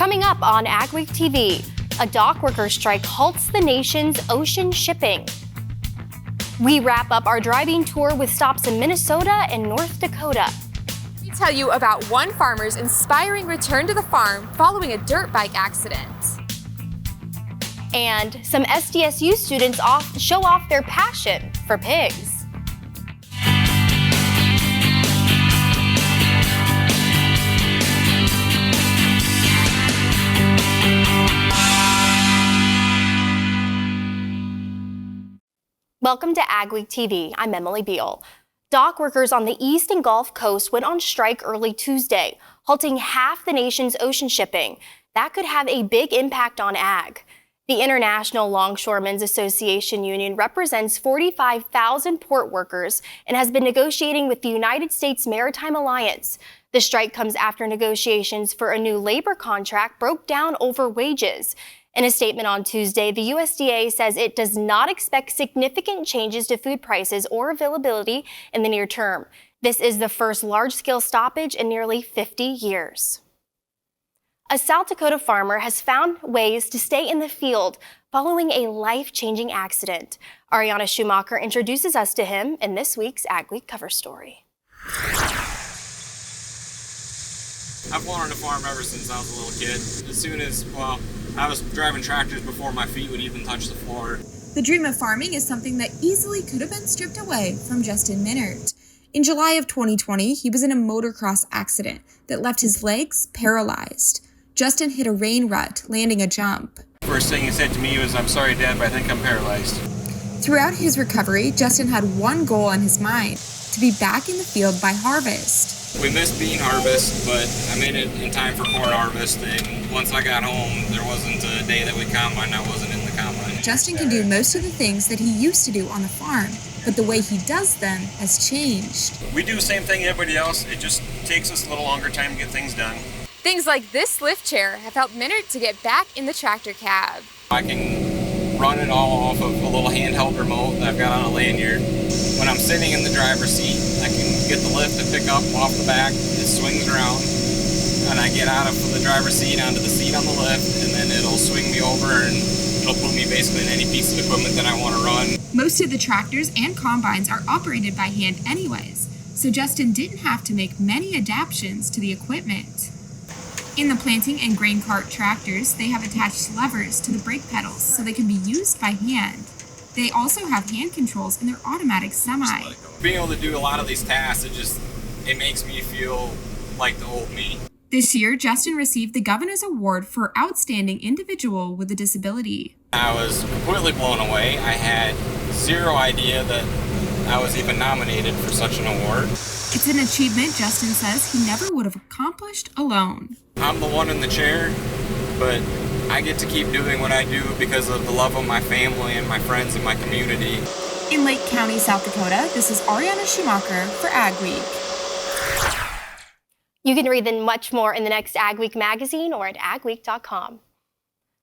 Coming up on AgweekTV, a dock worker strike halts the nation's ocean shipping. We wrap up our driving tour with stops in Minnesota and North Dakota. We tell you about one farmer's inspiring return to the farm following a dirt bike accident. And some SDSU students show off their passion for pigs. Welcome to AgweekTV. I'm Emily Beal. Dock workers on the East and Gulf Coast went on strike early Tuesday, halting half the nation's ocean shipping. That could have a big impact on ag. The International Longshoremen's Association Union represents 45,000 port workers and has been negotiating with the United States Maritime Alliance. The strike comes after negotiations for a new labor contract broke down over wages. In a statement on Tuesday, the USDA says it does not expect significant changes to food prices or availability in the near term. This is the first large-scale stoppage in nearly 50 years. A South Dakota farmer has found ways to stay in the field following a life-changing accident. Ariana Schumacher introduces us to him in this week's AgWeek cover story. I've wanted to farm ever since I was a little kid. As soon as, I was driving tractors before my feet would even touch the floor. The dream of farming is something that easily could have been stripped away from Justin Minard. In July of 2020, he was in a motocross accident that left his legs paralyzed. Justin hit a rain rut, landing a jump. First thing he said to me was, "I'm sorry, Dad, but I think I'm paralyzed." Throughout his recovery, Justin had one goal on his mind: to be back in the field by harvest. We missed bean harvest, but I made it in time for corn harvest, and once I got home, there wasn't a day that we combined I wasn't in the combine. Justin can do most of the things that he used to do on the farm, but the way he does them has changed. We do the same thing everybody else, it just takes us a little longer time to get things done. Things like this lift chair have helped Minard to get back in the tractor cab. I can run it all off of a little handheld remote that I've got on a lanyard. When I'm sitting in the driver's seat, I can get the lift to pick up off the back, it swings around, and I get out of the driver's seat onto the seat on the lift, and then it'll swing me over and it'll put me basically in any piece of equipment that I want to run. Most of the tractors and combines are operated by hand anyways, so Justin didn't have to make many adaptations to the equipment. In the planting and grain cart tractors, they have attached levers to the brake pedals so they can be used by hand. They also have hand controls in their automatic semi. Being able to do a lot of these tasks, it makes me feel like the old me. This year, Justin received the Governor's Award for Outstanding Individual with a Disability. I was completely blown away. I had zero idea that I was even nominated for such an award. It's an achievement Justin says he never would have accomplished alone. I'm the one in the chair, but I get to keep doing what I do because of the love of my family and my friends and my community. In Lake County, South Dakota, this is Ariana Schumacher for AgWeek. You can read much more in the next AgWeek magazine or at agweek.com.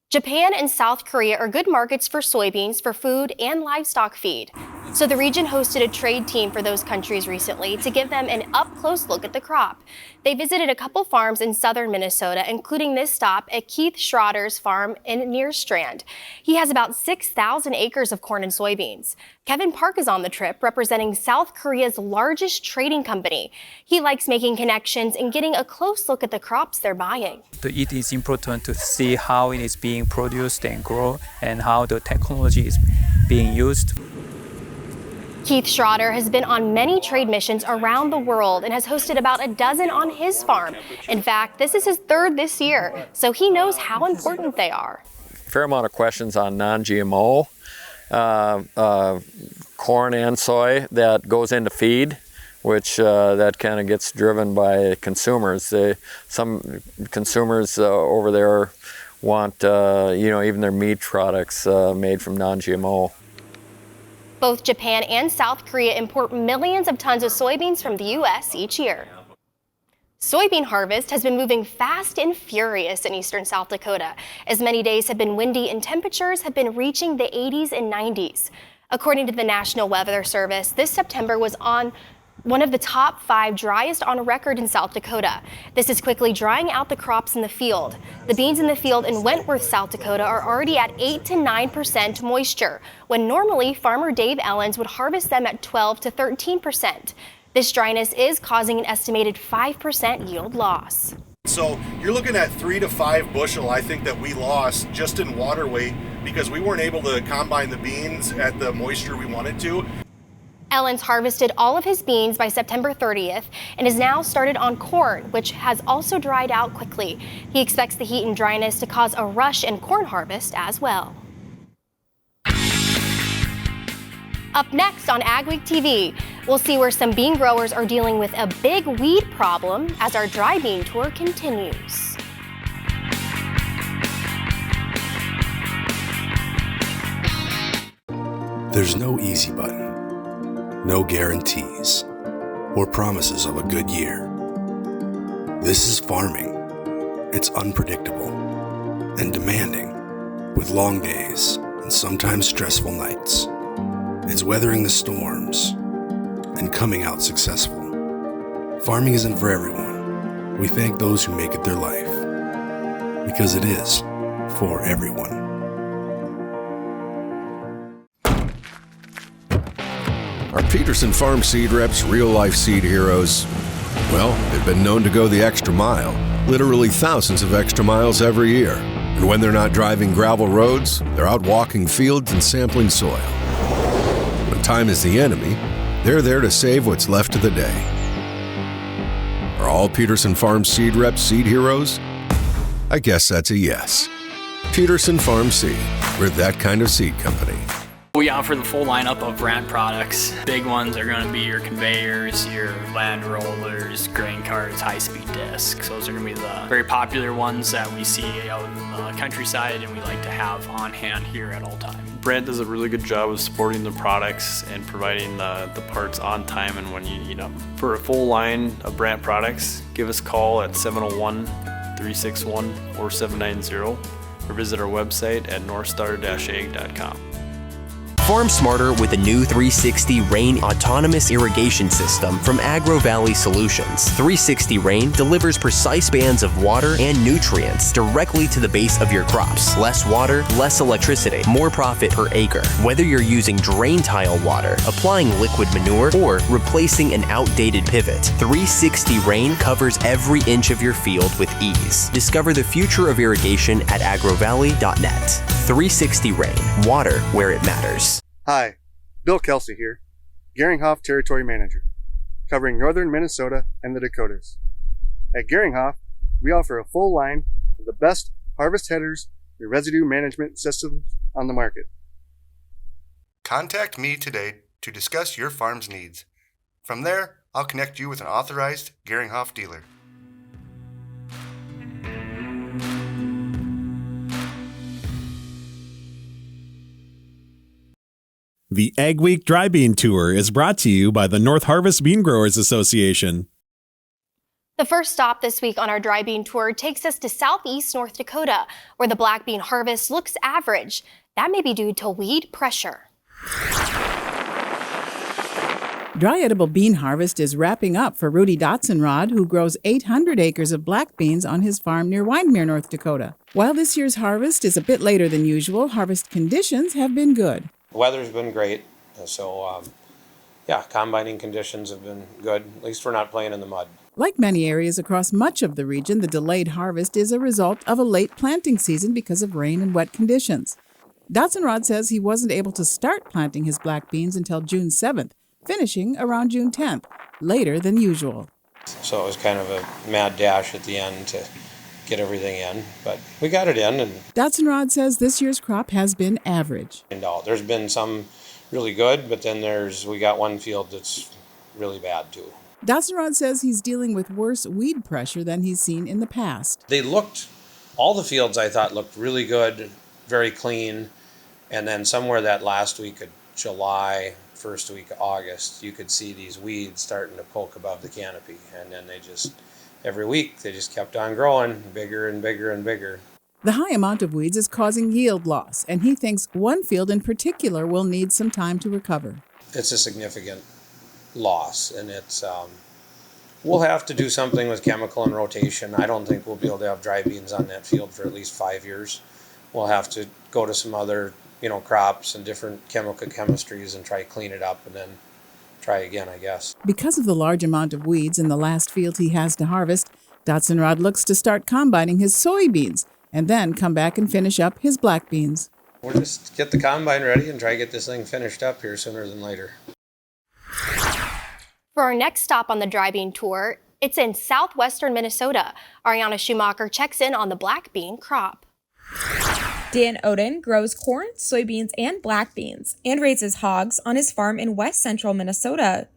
Japan and South Korea are good markets for soybeans for food and livestock feed. So the region hosted a trade team for those countries recently to give them an up-close look at the crop. They visited a couple farms in southern Minnesota, including this stop at Keith Schroeder's farm near Strand. He has about 6,000 acres of corn and soybeans. Kevin Park is on the trip, representing South Korea's largest trading company. He likes making connections and getting a close look at the crops they're buying. It is important to see how it is being produced and grown and how the technology is being used. Keith Schroeder has been on many trade missions around the world and has hosted about a dozen on his farm. In fact, this is his third this year, so he knows how important they are. Fair amount of questions on non-GMO, corn and soy that goes into feed, which that kind of gets driven by consumers. Some consumers over there want, even their meat products made from non-GMO. Both Japan and South Korea import millions of tons of soybeans from the U.S. each year. Soybean harvest has been moving fast and furious in eastern South Dakota, as many days have been windy and temperatures have been reaching the 80s and 90s. According to the National Weather Service, this September was on one of the top 5 driest on record in South Dakota. This is quickly drying out the crops in the field. The beans in the field in Wentworth, South Dakota are already at 8 to 9% moisture, when normally farmer Dave Ellens would harvest them at 12 to 13%. This dryness is causing an estimated 5% yield loss. So you're looking at 3 to 5 bushel, I think, that we lost just in water weight because we weren't able to combine the beans at the moisture we wanted to. Ellens harvested all of his beans by September 30th and is now started on corn, which has also dried out quickly. He expects the heat and dryness to cause a rush in corn harvest as well. Up next on AgweekTV, we'll see where some bean growers are dealing with a big weed problem as our dry bean tour continues. There's no easy button, no guarantees, or promises of a good year. This is farming. It's unpredictable and demanding, with long days and sometimes stressful nights. It's weathering the storms and coming out successful. Farming isn't for everyone. We thank those who make it their life, because it is for everyone. Our Peterson Farm seed reps, real-life seed heroes, well, they've been known to go the extra mile, literally thousands of extra miles every year. And when they're not driving gravel roads, they're out walking fields and sampling soil. When time is the enemy, they're there to save what's left of the day. Are all Peterson Farm seed reps seed heroes? I guess that's a yes. Peterson Farm Seed, we're that kind of seed company. We offer the full lineup of brand products. Big ones are going to be your conveyors, your land rollers, grain carts, high-speed discs. Those are going to be the very popular ones that we see out in the countryside and we like to have on hand here at all times. Brand does a really good job of supporting the products and providing the parts on time and when you need them. For a full line of brand products, give us a call at 701-361-4790 or visit our website at northstar-ag.com. Farm smarter with a new 360 Rain autonomous irrigation system from Agro Valley Solutions. 360 Rain delivers precise bands of water and nutrients directly to the base of your crops. Less water, less electricity, more profit per acre. Whether you're using drain tile water, applying liquid manure, or replacing an outdated pivot, 360 Rain covers every inch of your field with ease. Discover the future of irrigation at agrovalley.net. 360 Rain, water where it matters. Hi, Bill Kelsey here, Geringhoff Territory Manager, covering northern Minnesota and the Dakotas. At Geringhoff, we offer a full line of the best harvest headers and residue management systems on the market. Contact me today to discuss your farm's needs. From there, I'll connect you with an authorized Geringhoff dealer. The AgWeek Dry Bean Tour is brought to you by the North Harvest Bean Growers Association. The first stop this week on our dry bean tour takes us to southeast North Dakota, where the black bean harvest looks average. That may be due to weed pressure. Dry edible bean harvest is wrapping up for Rudy Dotzenrod, who grows 800 acres of black beans on his farm near Windermere, North Dakota. While this year's harvest is a bit later than usual, harvest conditions have been good. The weather's been great, so combining conditions have been good. At least we're not playing in the mud. Like many areas across much of the region, the delayed harvest is a result of a late planting season because of rain and wet conditions. Dotzenrod says he wasn't able to start planting his black beans until June 7th, finishing around June 10th, later than usual. So it was kind of a mad dash at the end to get everything in, but we got it in. And Dotzenrod says this year's crop has been average. There's been some really good, but then we got one field that's really bad too. Dotzenrod says he's dealing with worse weed pressure than he's seen in the past. All the fields I thought looked really good, very clean, and then somewhere that last week of July, first week of August, you could see these weeds starting to poke above the canopy, and then every week they just kept on growing bigger and bigger and bigger. The high amount of weeds is causing yield loss, and he thinks one field in particular will need some time to recover. It's a significant loss, and it's we'll have to do something with chemical and rotation. I don't think we'll be able to have dry beans on that field for at least 5 years. We'll have to go to some other, crops and different chemical chemistries and try to clean it up and then try again, I guess. Because of the large amount of weeds in the last field he has to harvest, Dotson looks to start combining his soybeans and then come back and finish up his black beans. We'll just get the combine ready and try to get this thing finished up here sooner than later. For our next stop on the dry bean tour, it's in southwestern Minnesota. Ariana Schumacher checks in on the black bean crop. Dan Oden grows corn, soybeans, and black beans and raises hogs on his farm in west central Minnesota.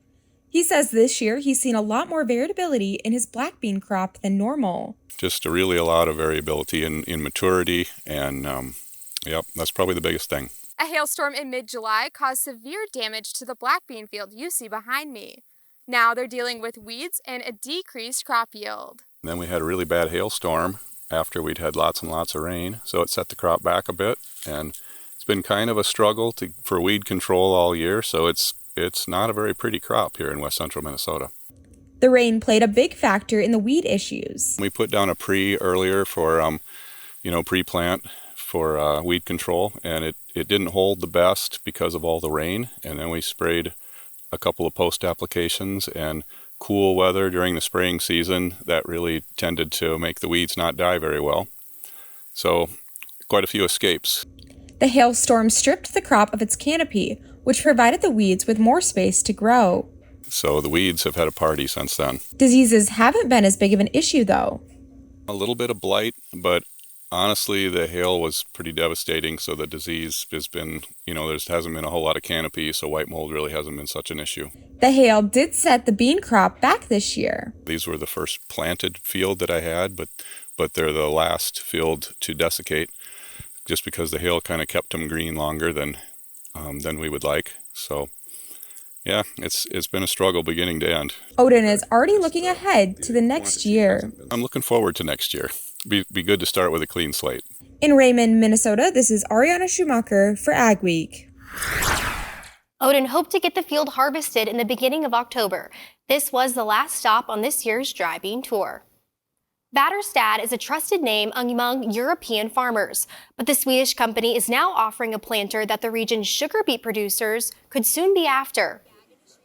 He says this year he's seen a lot more variability in his black bean crop than normal. Just really a lot of variability in maturity, and that's probably the biggest thing. A hailstorm in mid-July caused severe damage to the black bean field you see behind me. Now they're dealing with weeds and a decreased crop yield. And then we had a really bad hailstorm after we'd had lots and lots of rain, so it set the crop back a bit, and it's been kind of a struggle for weed control all year, so it's not a very pretty crop here in west central Minnesota. The rain played a big factor in the weed issues. We put down a earlier for pre-plant for weed control, and it didn't hold the best because of all the rain, and then we sprayed a couple of post applications, and cool weather during the spraying season that really tended to make the weeds not die very well. So quite a few escapes. The hailstorm stripped the crop of its canopy, which provided the weeds with more space to grow. So the weeds have had a party since then. Diseases haven't been as big of an issue though. A little bit of blight, but honestly the hail was pretty devastating, so the disease has been, there hasn't been a whole lot of canopy, so white mold really hasn't been such an issue. The hail did set the bean crop back this year. These were the first planted field that I had, but they're the last field to desiccate, just because the hail kind of kept them green longer than we would like. So yeah, it's been a struggle beginning to end. Odin is already looking ahead to the next year. I'm looking forward to next year. Be good to start with a clean slate. In Raymond, Minnesota, this is Ariana Schumacher for AgWeek. Odin hoped to get the field harvested in the beginning of October. This was the last stop on this year's dry bean tour. Vaderstad is a trusted name among European farmers, but the Swedish company is now offering a planter that the region's sugar beet producers could soon be after.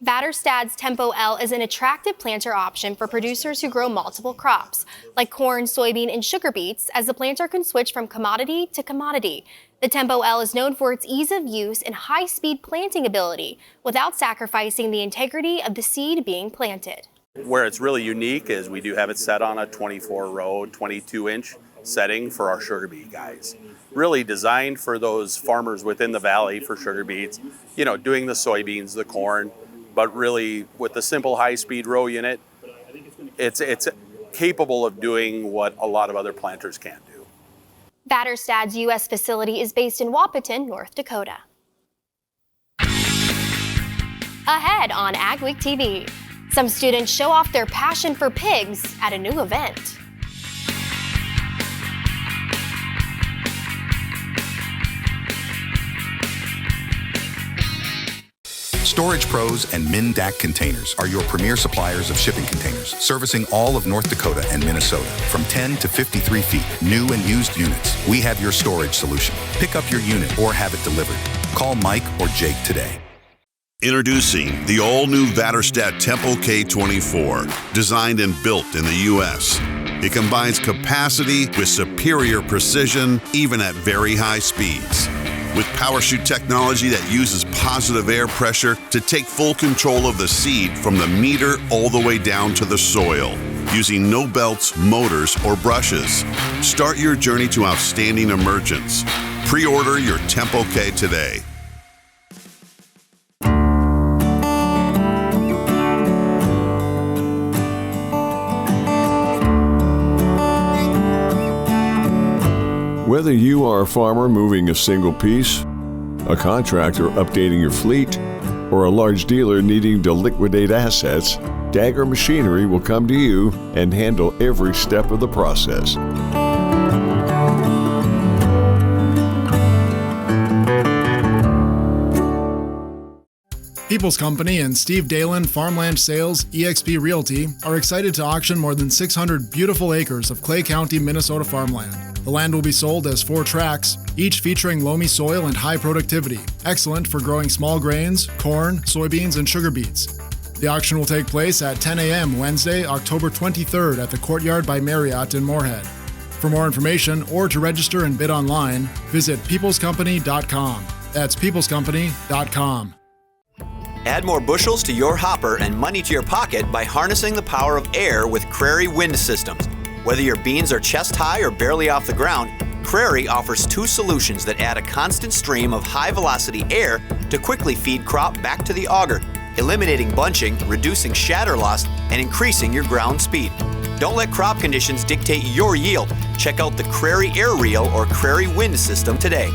Vaderstad's Tempo L is an attractive planter option for producers who grow multiple crops, like corn, soybean, and sugar beets, as the planter can switch from commodity to commodity. The Tempo L is known for its ease of use and high-speed planting ability, without sacrificing the integrity of the seed being planted. Where it's really unique is we do have it set on a 24-row, 22-inch setting for our sugar beet guys. Really designed for those farmers within the valley for sugar beets, doing the soybeans, the corn, but really with the simple high-speed row unit, it's capable of doing what a lot of other planters can't do. Vaderstad's U.S. facility is based in Wahpeton, North Dakota. Ahead on AgweekTV, some students show off their passion for pigs at a new event. Storage Pros and MnDAC Containers are your premier suppliers of shipping containers, servicing all of North Dakota and Minnesota. From 10 to 53 feet, new and used units, we have your storage solution. Pick up your unit or have it delivered. Call Mike or Jake today. Introducing the all-new Vaderstad Tempo K24, designed and built in the U.S. It combines capacity with superior precision, even at very high speeds. With PowerShoot technology that uses positive air pressure to take full control of the seed from the meter all the way down to the soil, using no belts, motors, or brushes. Start your journey to outstanding emergence. Pre-order your Tempo K today. Whether you are a farmer moving a single piece, a contractor updating your fleet, or a large dealer needing to liquidate assets, Dagger Machinery will come to you and handle every step of the process. People's Company and Steve Dalen Farmland Sales eXp Realty are excited to auction more than 600 beautiful acres of Clay County, Minnesota farmland. The land will be sold as 4 tracts, each featuring loamy soil and high productivity, excellent for growing small grains, corn, soybeans, and sugar beets. The auction will take place at 10 a.m. Wednesday, October 23rd at the Courtyard by Marriott in Moorhead. For more information or to register and bid online, visit peoplescompany.com. That's peoplescompany.com. Add more bushels to your hopper and money to your pocket by harnessing the power of air with Crary Wind Systems. Whether your beans are chest high or barely off the ground, Crary offers 2 solutions that add a constant stream of high-velocity air to quickly feed crop back to the auger, eliminating bunching, reducing shatter loss, and increasing your ground speed. Don't let crop conditions dictate your yield. Check out the Crary Air Reel or Crary Wind System today.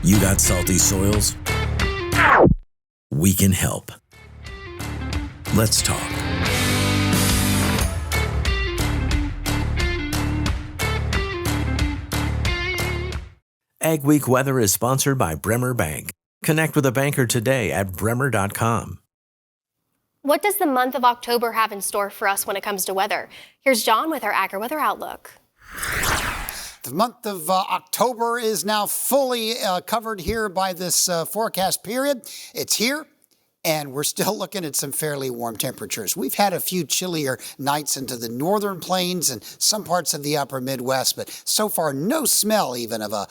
You got salty soils? We can help. Let's talk. AgWeek Weather is sponsored by Bremer Bank. Connect with a banker today at bremer.com. What does the month of October have in store for us when it comes to weather? Here's John with our AgriWeather Outlook. The month of October is now fully covered here by this forecast period. It's here. And we're still looking at some fairly warm temperatures. We've had a few chillier nights into the northern plains and some parts of the upper Midwest, but so far no smell even of a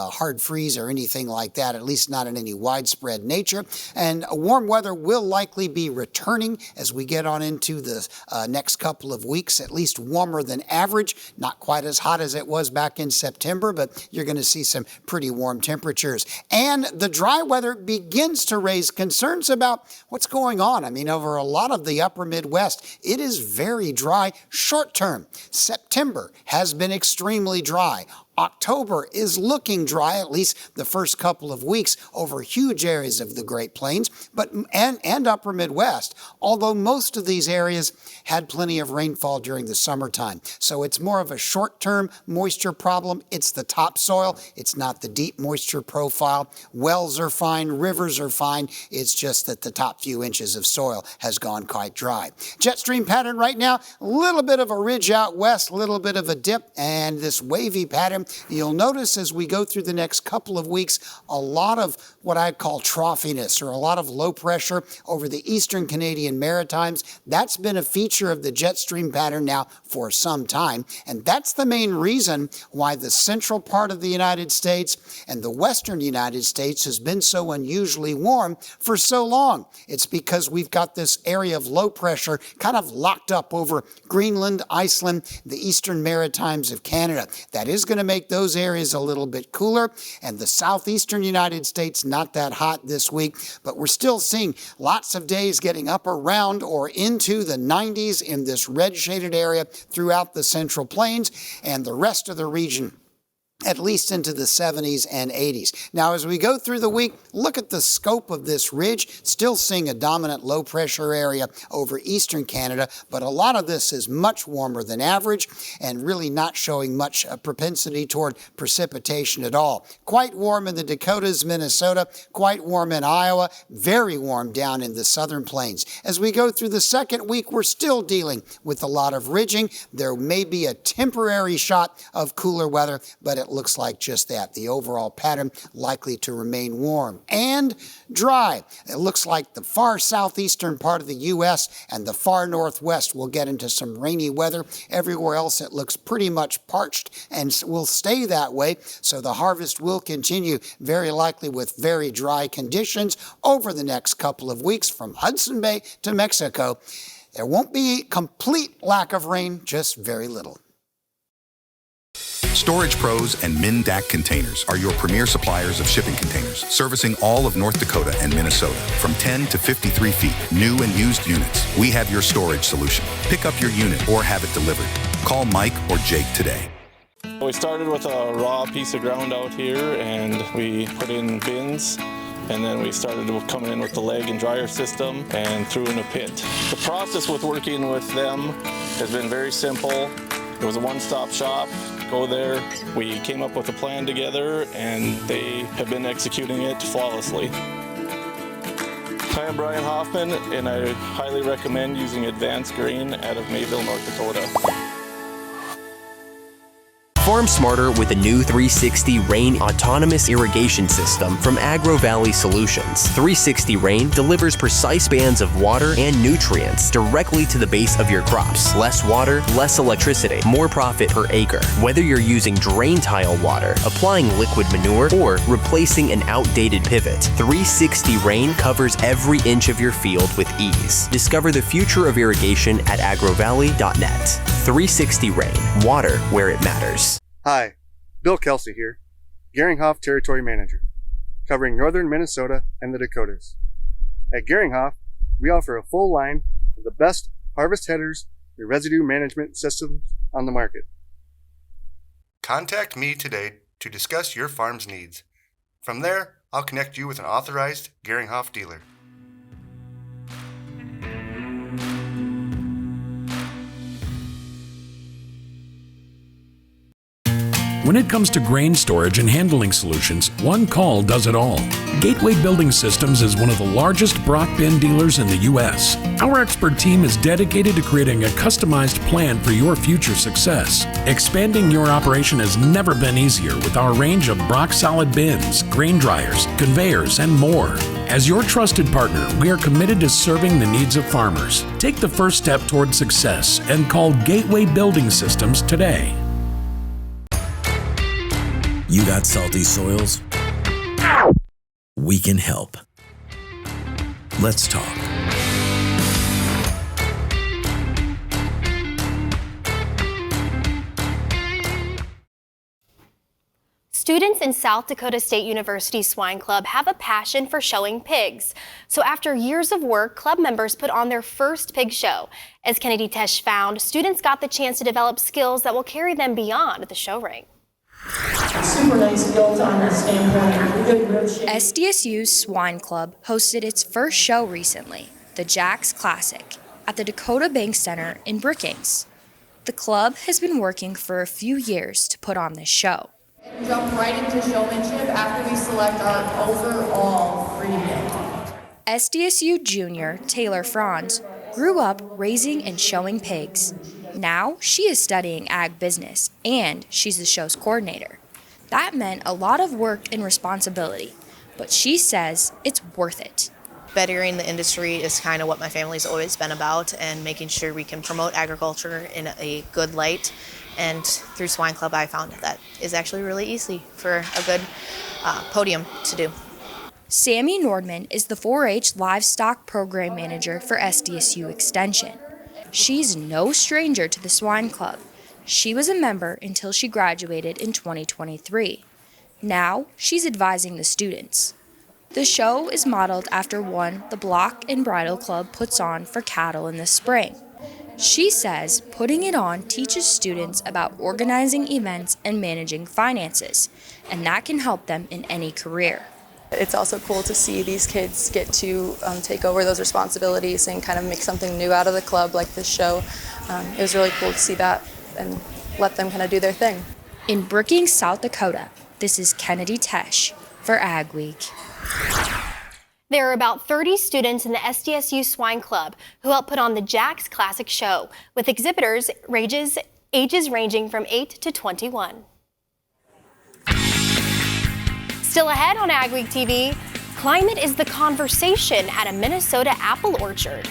hard freeze or anything like that, at least not in any widespread nature. And warm weather will likely be returning as we get on into the next couple of weeks, at least warmer than average. Not quite as hot as it was back in September, but you're going to see some pretty warm temperatures. And the dry weather begins to raise concerns about what's going on. I mean, over a lot of the upper Midwest, it is very dry short term. September has been extremely dry. October is looking dry, at least the first couple of weeks, over huge areas of the Great Plains and upper Midwest, although most of these areas had plenty of rainfall during the summertime. So it's more of a short-term moisture problem. It's the topsoil. It's not the deep moisture profile. Wells are fine. Rivers are fine. It's just that the top few inches of soil has gone quite dry. Jet stream pattern right now, a little bit of a ridge out west, a little bit of a dip, and this wavy pattern. You'll notice as we go through the next couple of weeks, a lot of what I call troughiness, or a lot of low pressure over the eastern Canadian Maritimes. That's been a feature of the jet stream pattern now for some time. And that's the main reason why the central part of the United States and the western United States has been so unusually warm for so long. It's because we've got this area of low pressure kind of locked up over Greenland, Iceland, the eastern Maritimes of Canada. That is going to make those areas a little bit cooler, and the southeastern United States not that hot this week, but we're still seeing lots of days getting up around or into the 90s in this red shaded area throughout the Central Plains, and the rest of the region at least into the 70s and 80s. Now, as we go through the week, look at the scope of this ridge. Still seeing a dominant low pressure area over eastern Canada, but a lot of this is much warmer than average and really not showing much propensity toward precipitation at all. Quite warm in the Dakotas, Minnesota, quite warm in Iowa, very warm down in the southern plains. As we go through the second week, we're still dealing with a lot of ridging. There may be a temporary shot of cooler weather, but it looks like just that. The overall pattern likely to remain warm and dry. It looks like the far southeastern part of the U.S. and the far northwest will get into some rainy weather. Everywhere else it looks pretty much parched and will stay that way. So the harvest will continue very likely with very dry conditions over the next couple of weeks from Hudson Bay to Mexico. There won't be complete lack of rain, just very little. Storage Pros and MnDAC Containers are your premier suppliers of shipping containers, servicing all of North Dakota and Minnesota. From 10 to 53 feet, new and used units, we have your storage solution. Pick up your unit or have it delivered. Call Mike or Jake today. We started with a raw piece of ground out here, and we put in bins, and then we started coming in with the leg and dryer system and threw in a pit. The process with working with them has been very simple. It was a one-stop shop. go there. We came up with a plan together, and they have been executing it flawlessly. Hi, I'm Brian Hoffman, and I highly recommend using Advanced Grain out of Mayville, North Dakota. Farm smarter with the new 360 Rain autonomous irrigation system from AgroValley Solutions. 360 Rain delivers precise bands of water and nutrients directly to the base of your crops. Less water, less electricity, more profit per acre. Whether you're using drain tile water, applying liquid manure, or replacing an outdated pivot, 360 Rain covers every inch of your field with ease. Discover the future of irrigation at agrovalley.net. 360 Rain, water where it matters. Hi, Bill Kelsey here, Geringhoff Territory Manager, covering northern Minnesota and the Dakotas. At Geringhoff, we offer a full line of the best harvest headers and residue management systems on the market. Contact me today to discuss your farm's needs. From there, I'll connect you with an authorized Geringhoff dealer. When it comes to grain storage and handling solutions, one call does it all. Gateway Building Systems is one of the largest Brock bin dealers in the U.S. Our expert team is dedicated to creating a customized plan for your future success. Expanding your operation has never been easier with our range of Brock solid bins, grain dryers, conveyors, and more. As your trusted partner, we are committed to serving the needs of farmers. Take the first step toward success and call Gateway Building Systems today. You got salty soils? We can help. Let's talk. Students in South Dakota State University Swine Club have a passion for showing pigs. So after years of work, club members put on their first pig show. As Kennedy Tesh found, students got the chance to develop skills that will carry them beyond the show ring. Super nice built on that standpoint. Good rib shape. SDSU's Swine Club hosted its first show recently, the Jack's Classic, at the Dakota Bank Center in Brookings. The club has been working for a few years to put on this show. Jump right into showmanship after we select our overall breeding. SDSU junior Taylor Franz grew up raising and showing pigs. Now she is studying ag business and she's the show's coordinator. That meant a lot of work and responsibility, but she says it's worth it. Bettering the industry is kind of what my family's always been about, and making sure we can promote agriculture in a good light. And through Swine Club, I found that is actually really easy for a good podium to do. Sammy Nordman is the 4-H Livestock Program Manager for SDSU Extension. She's no stranger to the Swine Club. She was a member until she graduated in 2023. Now, she's advising the students. The show is modeled after one the Block and Bridle Club puts on for cattle in the spring. She says putting it on teaches students about organizing events and managing finances, and that can help them in any career. It's also cool to see these kids get to take over those responsibilities and kind of make something new out of the club like this show. It was really cool to see that and let them kind of do their thing. In Brookings, South Dakota, this is Kennedy Tesh for AgWeek. There are about 30 students in the SDSU Swine Club who help put on the Jack's Classic show, with exhibitors ages ranging from 8 to 21. Still ahead on AgweekTV, climate is the conversation at a Minnesota apple orchard.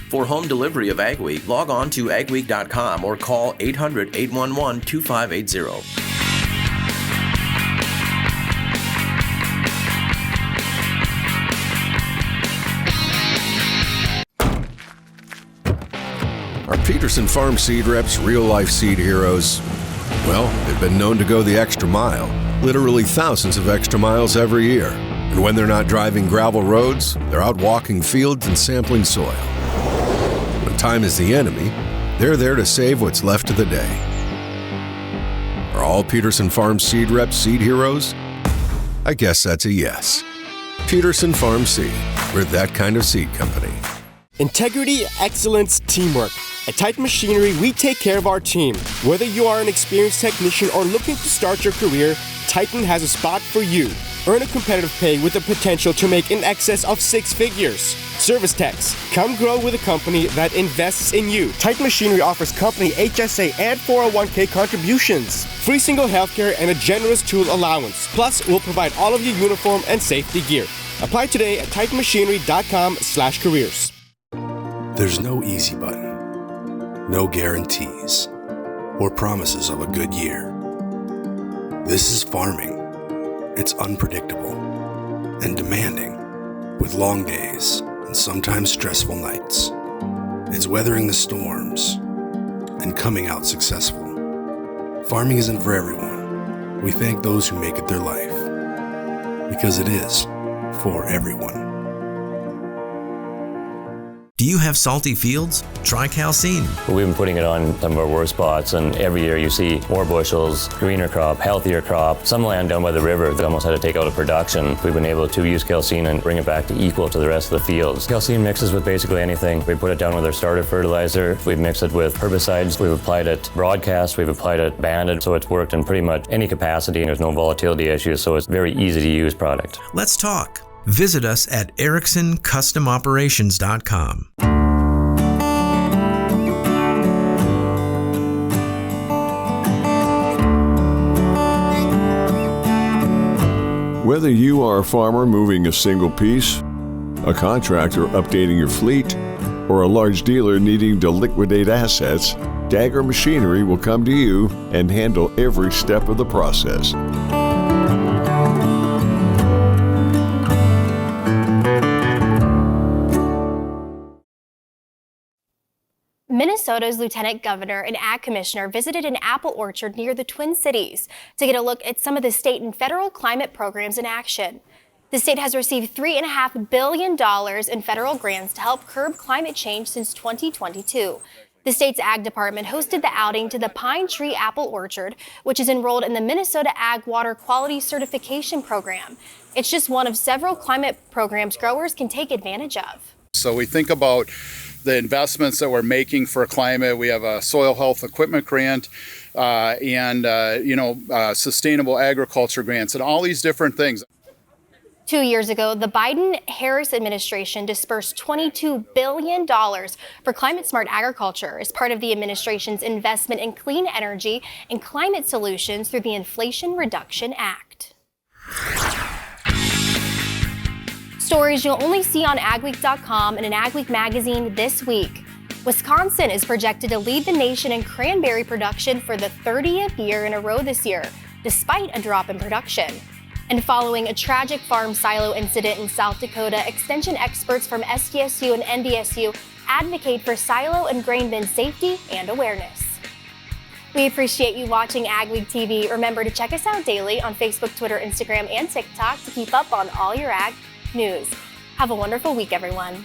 For home delivery of AgWeek, log on to agweek.com or call 800-811-2580. Are Peterson Farm seed reps real-life seed heroes? Well, they've been known to go the extra mile, literally thousands of extra miles every year. And when they're not driving gravel roads, they're out walking fields and sampling soil. When time is the enemy, they're there to save what's left of the day. Are all Peterson Farm seed reps seed heroes? I guess that's a yes. Peterson Farm Seed. We're that kind of seed company. Integrity, excellence, teamwork. At Titan Machinery, we take care of our team. Whether you are an experienced technician or looking to start your career, Titan has a spot for you. Earn a competitive pay with the potential to make in excess of 6 figures. Service techs, come grow with a company that invests in you. Titan Machinery offers company HSA and 401k contributions, free single healthcare, and a generous tool allowance. Plus, we'll provide all of your uniform and safety gear. Apply today at titanmachinery.com/careers. There's no easy button, no guarantees, or promises of a good year. This is farming. It's unpredictable and demanding, with long days and sometimes stressful nights. It's weathering the storms and coming out successful. Farming isn't for everyone. We thank those who make it their life, because it is for everyone. Do you have salty fields? Try calcine. We've been putting it on some of our worst spots, and every year you see more bushels, greener crop, healthier crop. Some land down by the river that almost had to take out of production. We've been able to use calcine and bring it back to equal to the rest of the fields. Calcine mixes with basically anything. We put it down with our starter fertilizer. We've mixed it with herbicides. We've applied it broadcast. We've applied it banded. So it's worked in pretty much any capacity, and there's no volatility issues. So it's a very easy to use product. Let's talk. Visit us at EricksonCustomOperations.com. Whether you are a farmer moving a single piece, a contractor updating your fleet, or a large dealer needing to liquidate assets, Dagger Machinery will come to you and handle every step of the process. Minnesota's Lieutenant Governor and Ag Commissioner visited an apple orchard near the Twin Cities to get a look at some of the state and federal climate programs in action. The state has received $3.5 billion in federal grants to help curb climate change since 2022. The state's Ag Department hosted the outing to the Pine Tree Apple Orchard, which is enrolled in the Minnesota Ag Water Quality Certification Program. It's just one of several climate programs growers can take advantage of. So we think about the investments that we're making for climate. We have a soil health equipment grant and sustainable agriculture grants and all these different things. 2 years ago, the Biden-Harris administration dispersed $22 billion for climate-smart agriculture as part of the administration's investment in clean energy and climate solutions through the Inflation Reduction Act. Stories you'll only see on AgWeek.com and in AgWeek magazine this week. Wisconsin is projected to lead the nation in cranberry production for the 30th year in a row this year, despite a drop in production. And following a tragic farm silo incident in South Dakota, extension experts from SDSU and NDSU advocate for silo and grain bin safety and awareness. We appreciate you watching AgWeek TV. Remember to check us out daily on Facebook, Twitter, Instagram, and TikTok to keep up on all your ag news. Have a wonderful week, everyone.